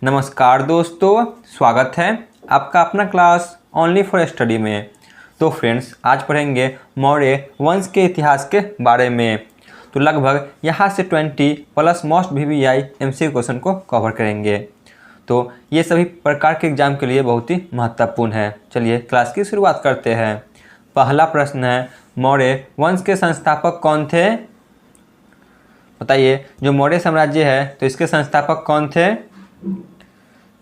नमस्कार दोस्तों, स्वागत है आपका अपना क्लास ओनली फॉर स्टडी में। तो फ्रेंड्स, आज पढ़ेंगे मौर्य वंश के इतिहास के बारे में। तो लगभग यहाँ से 20 plus most VVI MCQ question को कवर करेंगे। तो ये सभी प्रकार के एग्जाम के लिए बहुत ही महत्वपूर्ण है। चलिए क्लास की शुरुआत करते हैं। पहला प्रश्न है, मौर्य वंश के संस्थापक कौन थे? बताइए, जो मौर्य साम्राज्य है तो इसके संस्थापक कौन थे?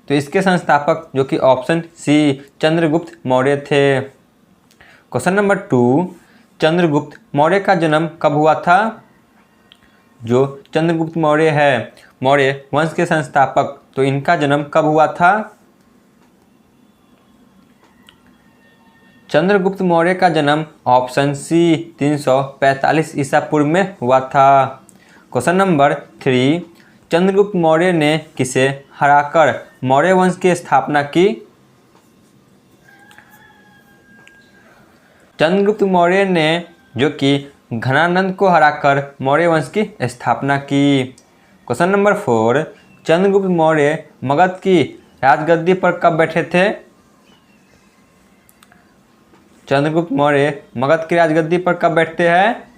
तो इसके संस्थापक जो कि ऑप्शन सी चंद्रगुप्त मौर्य थे। क्वेश्चन नंबर 2, चंद्रगुप्त मौर्य का जन्म कब हुआ था? जो चंद्रगुप्त मौर्य है, मौर्य वंश के संस्थापक, तो इनका जन्म कब हुआ था? चंद्रगुप्त मौर्य का जन्म ऑप्शन सी 345 ईसा पूर्व में हुआ था। क्वेश्चन नंबर 3, चंद्रगुप्त मौर्य ने किसे हराकर मौर्य वंश की स्थापना की? चंद्रगुप्त मौर्य ने जो कि घनानंद को हराकर मौर्य वंश की स्थापना की। क्वेश्चन नंबर 4, चंद्रगुप्त मौर्य मगध की राजगद्दी पर कब बैठे थे? चंद्रगुप्त मौर्य मगध की राजगद्दी पर कब बैठते हैं?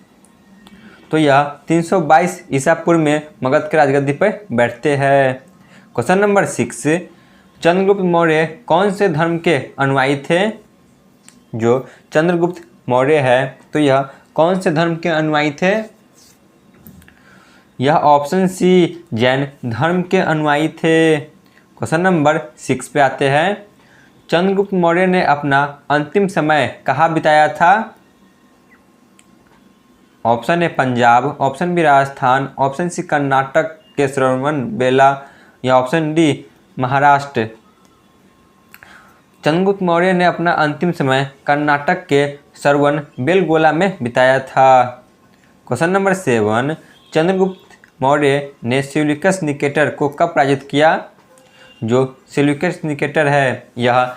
तो यह 322 ईसा पूर्व में मगध की राजगद्दी पर बैठते हैं। क्वेश्चन नंबर 6, चंद्रगुप्त मौर्य कौन से धर्म के अनुयायी थे? जो चंद्रगुप्त मौर्य है तो यह कौन से धर्म के अनुयायी थे? यह ऑप्शन सी जैन धर्म के अनुयायी थे। क्वेश्चन नंबर 6 पे आते हैं। चंद्रगुप्त मौर्य ने अपना अंतिम समय कहाँ बिताया था? Option A Punjab, option B Rajasthan, option C Karnataka के श्रवणबेला या ऑप्शन डी महाराष्ट्र। चंद्रगुप्त मौर्य ने अपना अंतिम समय कर्नाटक के श्रवणबेलगोला में बिताया था। क्वेश्चन नंबर 7, चंद्रगुप्त मौर्य ने सेल्यूकस निकेटर को कब पराजित किया? जो सेल्यूकस निकेटर है, यह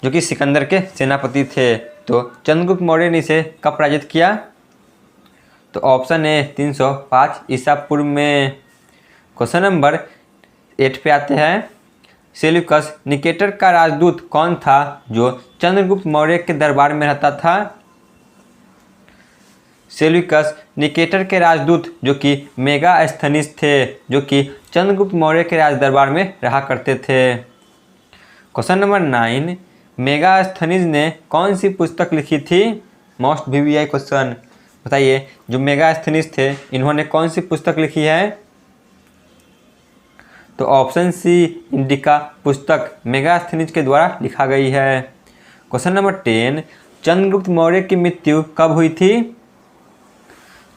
जो कि सिकंदर के सेनापति थे, तो चंद्रगुप्त मौर्य ने इसे कब पराजित किया? तो ऑप्शन ए 305 ईसा पूर्व में। क्वेश्चन नंबर 8 पे आते हैं। सेल्यूकस निकेटर का राजदूत कौन था जो चंद्रगुप्त मौर्य के दरबार में रहता था? सेल्यूकस निकेटर के राजदूत जो कि मेगास्थनीज थे, जो कि चंद्रगुप्त मौर्य के राज दरबार में रहा करते थे। क्वेश्चन नंबर 9, मेगास्थनीज ने कौन सी पुस्तक लिखी थी? Most VVI question. बताइए, जो मेगास्थनीज थे इन्होंने कौन सी पुस्तक लिखी है? तो ऑप्शन सी इंडिका पुस्तक मेगास्थनीज के द्वारा लिखा गई है। क्वेश्चन नंबर 10, चंद्रगुप्त मौर्य की मृत्यु कब हुई थी?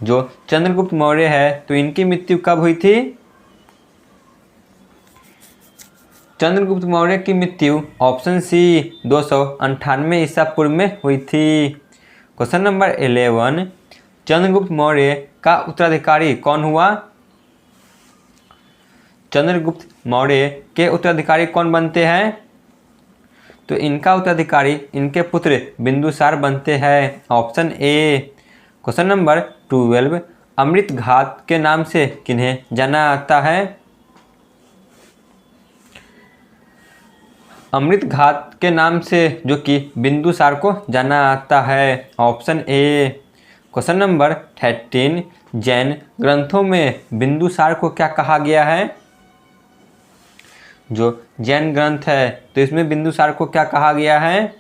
जो चंद्रगुप्त मौर्य है तो इनकी मृत्यु कब हुई थी? चंद्रगुप्त मौर्य की मृत्यु ऑप्शन सी 298 ईसा पूर्व में हुई थी। क्वेश्चन नंबर 11, चंद्रगुप्त मौर्य का उत्तराधिकारी कौन हुआ? चंद्रगुप्त मौर्य के उत्तराधिकारी कौन बनते हैं? तो इनका उत्तराधिकारी इनके पुत्र बिंदुसार बनते हैं। Option A. क्वेश्चन नंबर 12, अमृत घात के नाम से किन्हें जाना जाता है? अमृत घात के नाम से जो कि बिंदुसार को जाना जाता है। Option A. Question number 13, Jain ग्रंथों में बिंदुसार को क्या कहा गया है? जो जैन ग्रंथ है तो इसमें बिंदुसार को क्या कहा गया है?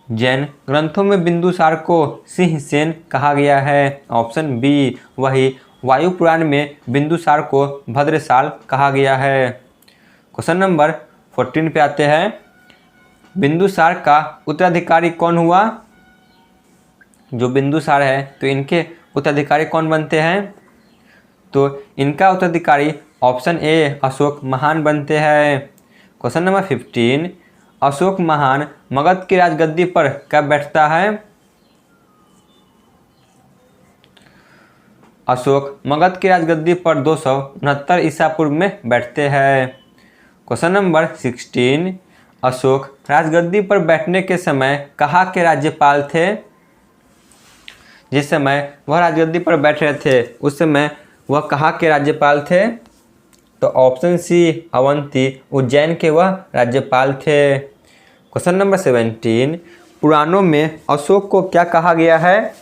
जैन ग्रंथों में बिंदुसार को सिंहसेन कहा गया है। Option B. वही वायु पुराण में बिंदुसार को भद्रसाल कहा गया है। क्वेश्चन नंबर 14 पे आते हैं। बिंदुसार का उत्तराधिकारी कौन हुआ? जो बिंदुसार है तो इनके उत्तराधिकारी कौन बनते हैं? तो इनका उत्तराधिकारी ऑप्शन ए अशोक महान बनते हैं। क्वेश्चन नंबर 15, अशोक महान मगध की राजगद्दी पर कब बैठता है? अशोक मगध की राजगद्दी पर 269 ईसा पूर्व में बैठते हैं। क्वेश्चन नंबर 16, अशोक राजगद्दी पर बैठने के समय कहाँ के राज्यपाल थे? जिस समय वह राजगद्दी पर बैठ रहे थे उस समय वह कहाँ के राज्यपाल थे? तो ऑप्शन सी अवंती उज्जैन के वह राज्यपाल थे। क्वेश्चन नंबर 17, पुराणों में अशोक को क्या कहा गया है?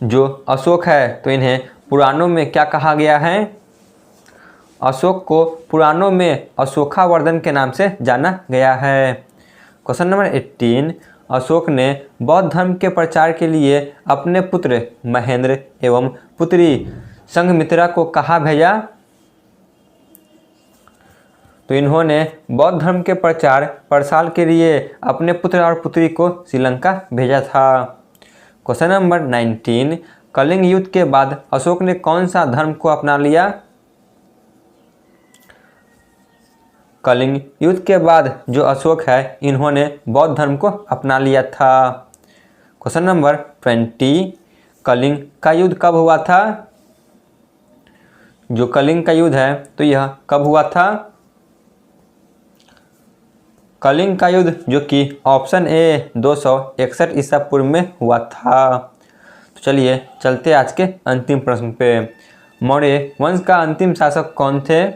जो अशोक है तो इन्हें पुराणों में क्या कहा गया है? अशोक को पुराणों में अशोकावर्धन के नाम से जाना गया है। क्वेश्चन नंबर 18, अशोक ने बौद्ध धर्म के प्रचार के लिए अपने पुत्र महेंद्र एवं पुत्री संघमित्रा को कहाँ भेजा? तो इन्होंने बौद्ध धर्म के प्रचार प्रसार के लिए अपने पुत्र और पुत्री को श्रीलंका भेजा था। क्वेश्चन नंबर 19, कलिंग युद्ध के बाद अशोक ने कौन सा धर्म को अपना लिया? कलिंग युद्ध के बाद जो अशोक है इन्होंने बौद्ध धर्म को अपना लिया था। क्वेश्चन नंबर 20, कलिंग का युद्ध कब हुआ था? जो कलिंग का युद्ध है तो यह कब हुआ था? कलिंग का युद्ध जो कि ऑप्शन ए 261 ईसा पूर्व में हुआ था। तो चलिए चलते आज के अंतिम प्रश्न पे। मौर्य वंश का अंतिम शासक कौन थे?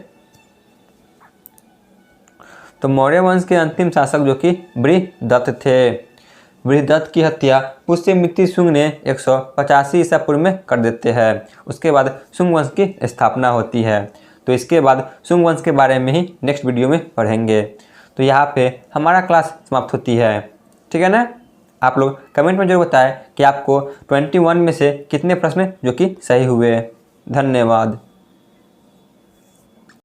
तो मौर्य वंश के अंतिम शासक जो कि बृहदत्त थे। बृहदत्त की हत्या पुष्यमित्र शुंग ने 185 ईसा पूर्व में कर देते हैं। उसके बाद शुंग वंश की स्थापना होती है। तो इसके बाद शुंग वंश के बारे में ही नेक्स्ट वीडियो में पढ़ेंगे। तो यहाँ पे हमारा क्लास समाप्त होती है, ठीक है ना। आप लोग कमेंट में जरूर बताएं कि आपको 21 में से कितने प्रश्न जो कि सही हुए। धन्यवाद।